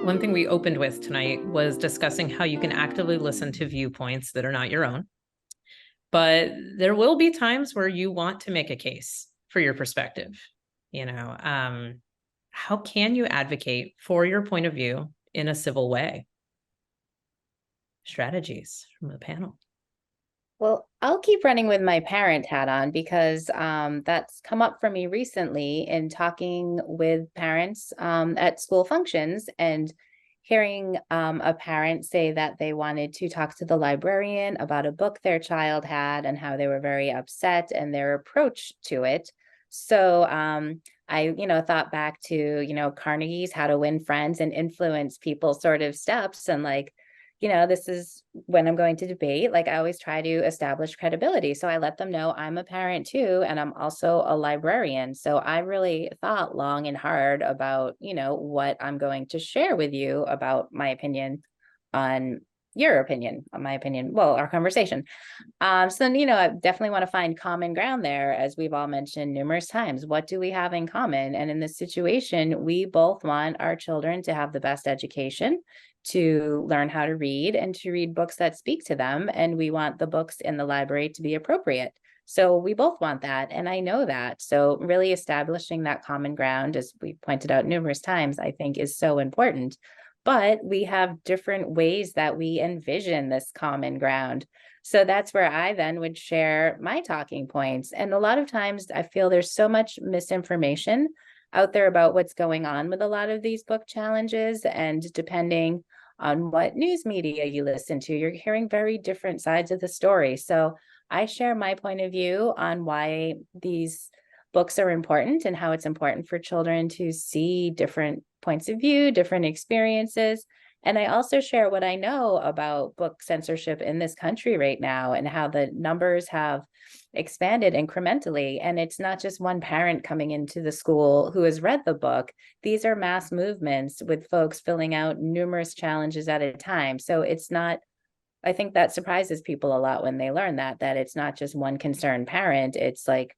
One thing we opened with tonight was discussing how you can actively listen to viewpoints that are not your own. But there will be times where you want to make a case for your perspective. How can you advocate for your point of view in a civil way? Strategies from the panel. Well, I'll keep running with my parent hat on because that's come up for me recently in talking with parents at school functions and hearing a parent say that they wanted to talk to the librarian about a book their child had and how they were very upset and their approach to it. So I, thought back to, Carnegie's How to Win Friends and Influence People sort of steps and this is when I'm going to debate, I always try to establish credibility. So I let them know I'm a parent too, and I'm also a librarian. So I really thought long and hard about, what I'm going to share with you about my opinion on your opinion, on my opinion, well, our conversation. I definitely want to find common ground there, as we've all mentioned numerous times. What do we have in common? And in this situation, we both want our children to have the best education, to learn how to read and to read books that speak to them. And we want the books in the library to be appropriate. So we both want that. And I know that. So really establishing that common ground, as we pointed out numerous times, I think is so important. But we have different ways that we envision this common ground. So that's where I then would share my talking points. And a lot of times I feel there's so much misinformation out there about what's going on with a lot of these book challenges. And depending on what news media you listen to, you're hearing very different sides of the story. So I share my point of view on why these books are important and how it's important for children to see different points of view, different experiences. And I also share what I know about book censorship in this country right now and how the numbers have expanded incrementally. And it's not just one parent coming into the school who has read the book. These are mass movements with folks filling out numerous challenges at a time. So it's not, I think that surprises people a lot when they learn that it's not just one concerned parent. It's like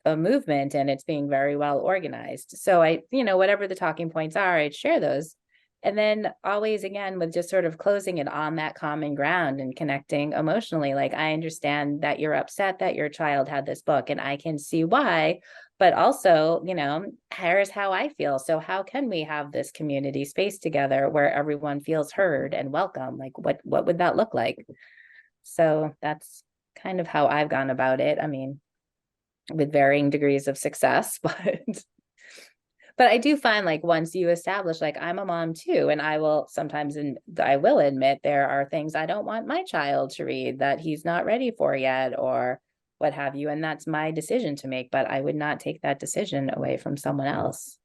a movement and it's being very well organized. So I, whatever the talking points are, I'd share those. And then always again, with just sort of closing it on that common ground and connecting emotionally, I understand that you're upset that your child had this book and I can see why, but also, here's how I feel. So how can we have this community space together where everyone feels heard and welcome? What would that look like? So that's kind of how I've gone about it. I mean, with varying degrees of success, but I do find once you establish, I'm a mom too, and I will sometimes, and I will admit there are things I don't want my child to read that he's not ready for yet or what have you. And that's my decision to make, but I would not take that decision away from someone else.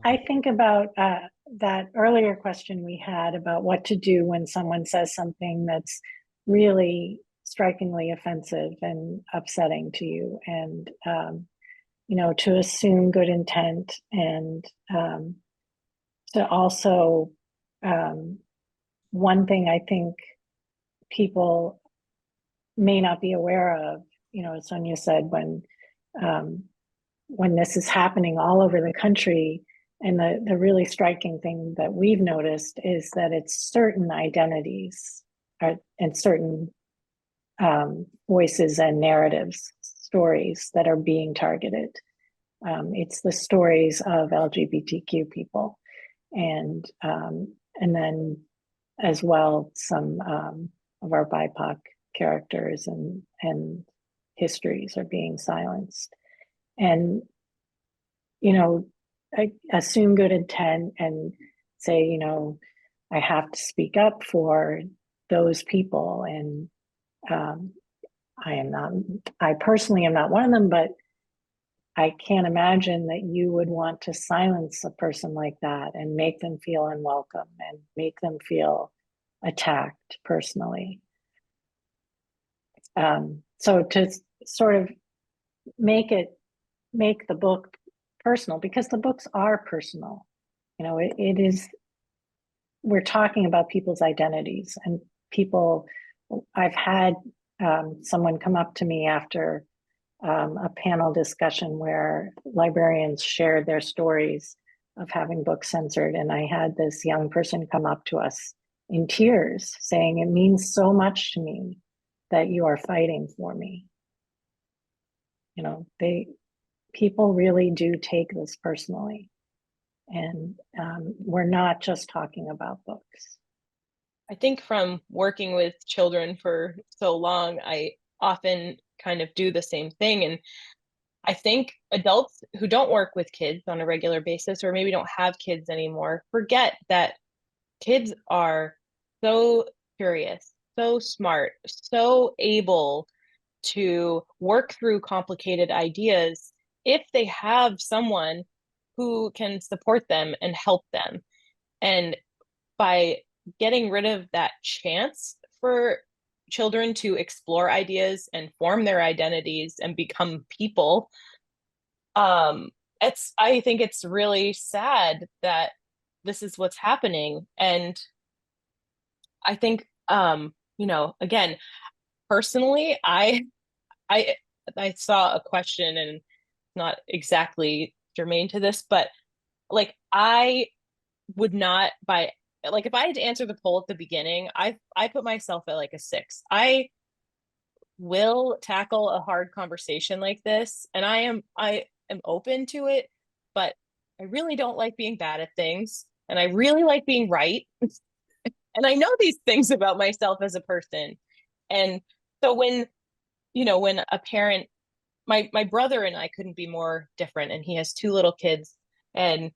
I think about that earlier question we had about what to do when someone says something that's really strikingly offensive and upsetting to you, and to assume good intent, and to also one thing I think people may not be aware of, as Sonya said, when this is happening all over the country, and the really striking thing that we've noticed is that it's certain identities and certain voices and narratives, stories that are being targeted. It's the stories of LGBTQ people, and then as well some of our BIPOC characters and histories are being silenced. And I assume good intent and say, I have to speak up for those people, and I personally am not one of them, but I can't imagine that you would want to silence a person like that and make them feel unwelcome and make them feel attacked personally. So to sort of make the book personal, because the books are personal. It is, we're talking about people's identities and people. I've had someone come up to me after a panel discussion where librarians shared their stories of having books censored. And I had this young person come up to us in tears saying, it means so much to me that you are fighting for me. You know, people really do take this personally. And we're not just talking about books. I think from working with children for so long, I often kind of do the same thing. And I think adults who don't work with kids on a regular basis, or maybe don't have kids anymore, forget that kids are so curious, so smart, so able to work through complicated ideas if they have someone who can support them and help them. And by getting rid of that chance for children to explore ideas and form their identities and become people, I think it's really sad that this is what's happening. And I think, again, personally, I saw a question, and not exactly germane to this, but like, I would not if I had to answer the poll at the beginning, I put myself at like a 6. I will tackle a hard conversation like this, and I am open to it, but I really don't like being bad at things, and I really like being right. And I know these things about myself as a person. And so when a parent, my brother and I couldn't be more different, and he has 2 little kids, and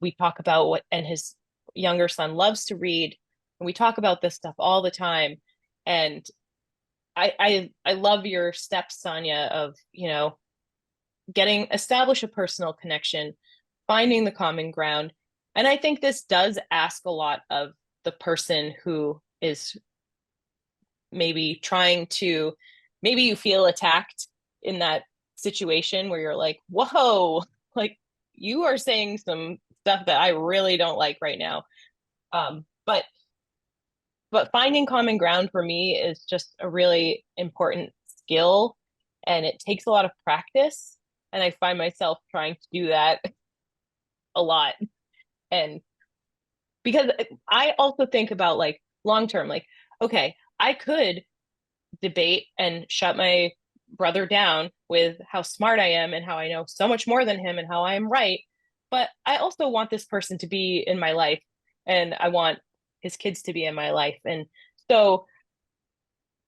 we talk about and his younger son loves to read, and we talk about this stuff all the time. And I love your steps, Sonya, of establish a personal connection, finding the common ground. And I think this does ask a lot of the person who is maybe maybe you feel attacked in that situation where you're like, whoa, like, you are saying some stuff that I really don't like right now. But finding common ground for me is just a really important skill, and it takes a lot of practice. And I find myself trying to do that a lot. And because I also think about like long term, like, okay, I could debate and shut my brother down with how smart I am and how I know so much more than him and how I am right. But I also want this person to be in my life, and I want his kids to be in my life. And so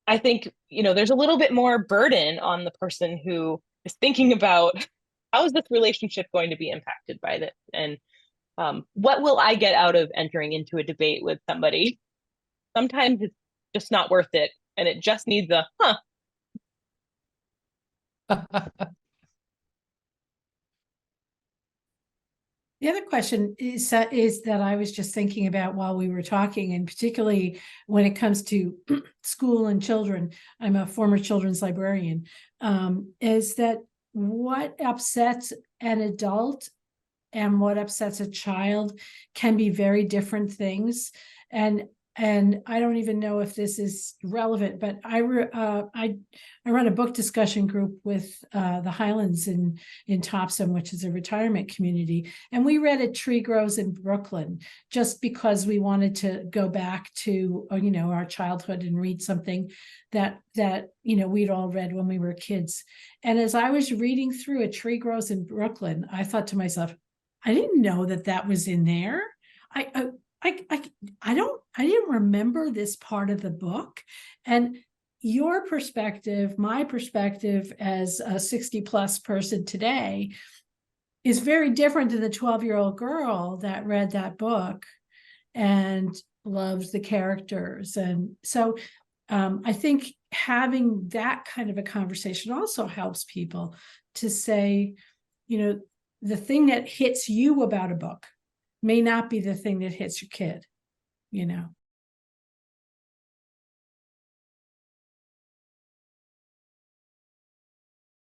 I think, there's a little bit more burden on the person who is thinking about, how is this relationship going to be impacted by this? And what will I get out of entering into a debate with somebody? Sometimes it's just not worth it, and it just needs a, The other question is that I was just thinking about while we were talking, and particularly when it comes to school and children, I'm a former children's librarian, is that what upsets an adult and what upsets a child can be very different things. And I don't even know if this is relevant, but I run a book discussion group with the Highlands in Topsham, which is a retirement community. And we read A Tree Grows in Brooklyn just because we wanted to go back to, our childhood and read something that we'd all read when we were kids. And as I was reading through A Tree Grows in Brooklyn, I thought to myself, I didn't know that was in there. I didn't remember this part of the book. And your perspective, my perspective as a 60+ person today is very different than the 12-year-old girl that read that book and loves the characters. And so I think having that kind of a conversation also helps people to say, the thing that hits you about a book may not be the thing that hits your kid,